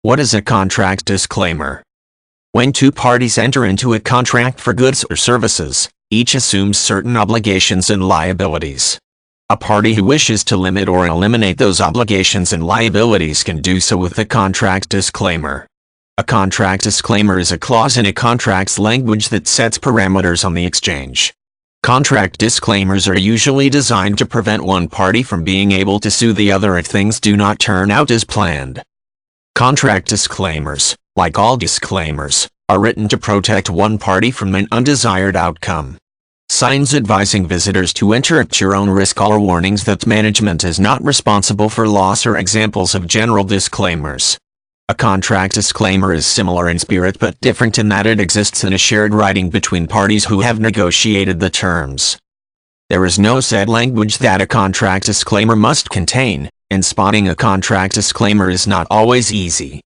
What is a contract disclaimer? When two parties enter into a contract for goods or services, each assumes certain obligations and liabilities. A party who wishes to limit or eliminate those obligations and liabilities can do so with a contract disclaimer. A contract disclaimer is a clause in a contract's language that sets parameters on the exchange. Contract disclaimers are usually designed to prevent one party from being able to sue the other if things do not turn out as planned. Contract disclaimers, like all disclaimers, are written to protect one party from an undesired outcome. Signs advising visitors to enter at your own risk or warnings that management is not responsible for loss are examples of general disclaimers. A contract disclaimer is similar in spirit but different in that it exists in a shared writing between parties who have negotiated the terms. There is no set language that a contract disclaimer must contain, and spotting a contract disclaimer is not always easy.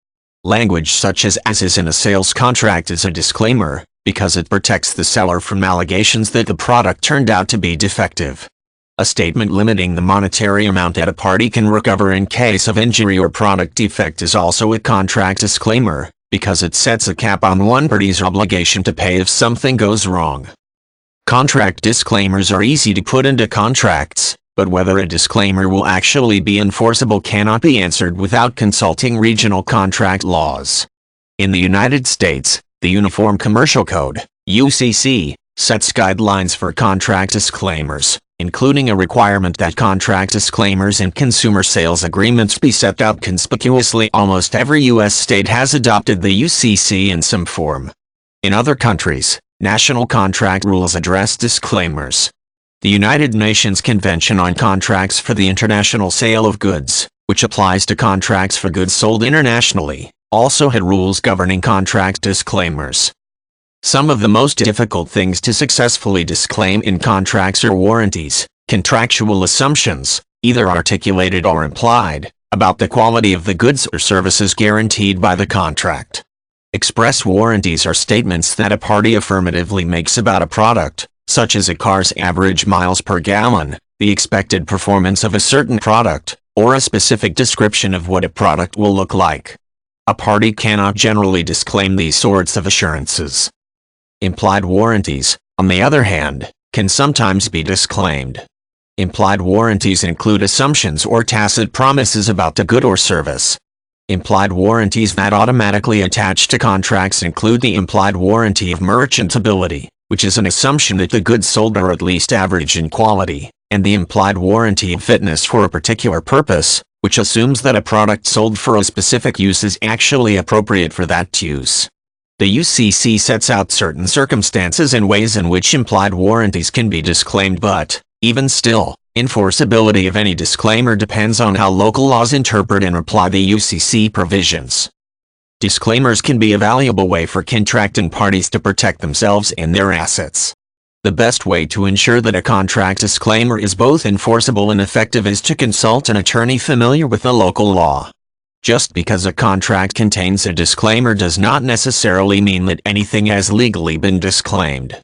Language such as is in a sales contract is a disclaimer, because it protects the seller from allegations that the product turned out to be defective. A statement limiting the monetary amount that a party can recover in case of injury or product defect is also a contract disclaimer, because it sets a cap on one party's obligation to pay if something goes wrong. Contract disclaimers are easy to put into contracts, but whether a disclaimer will actually be enforceable cannot be answered without consulting regional contract laws. In the United States, the Uniform Commercial Code, UCC, sets guidelines for contract disclaimers, including a requirement that contract disclaimers in consumer sales agreements be set out conspicuously. Almost every U.S. state has adopted the UCC in some form. In other countries, national contract rules address disclaimers. The United Nations Convention on Contracts for the International Sale of Goods, which applies to contracts for goods sold internationally, also had rules governing contract disclaimers. Some of the most difficult things to successfully disclaim in contracts are warranties, contractual assumptions, either articulated or implied, about the quality of the goods or services guaranteed by the contract. Express warranties are statements that a party affirmatively makes about a product, such as a car's average miles per gallon, the expected performance of a certain product, or a specific description of what a product will look like. A party cannot generally disclaim these sorts of assurances. Implied warranties, on the other hand, can sometimes be disclaimed. Implied warranties include assumptions or tacit promises about the good or service. Implied warranties that automatically attach to contracts include the implied warranty of merchantability, which is an assumption that the goods sold are at least average in quality, and the implied warranty of fitness for a particular purpose, which assumes that a product sold for a specific use is actually appropriate for that use. The UCC sets out certain circumstances and ways in which implied warranties can be disclaimed, but, even still, enforceability of any disclaimer depends on how local laws interpret and apply the UCC provisions. Disclaimers can be a valuable way for contracting parties to protect themselves and their assets. The best way to ensure that a contract disclaimer is both enforceable and effective is to consult an attorney familiar with the local law. Just because a contract contains a disclaimer does not necessarily mean that anything has legally been disclaimed.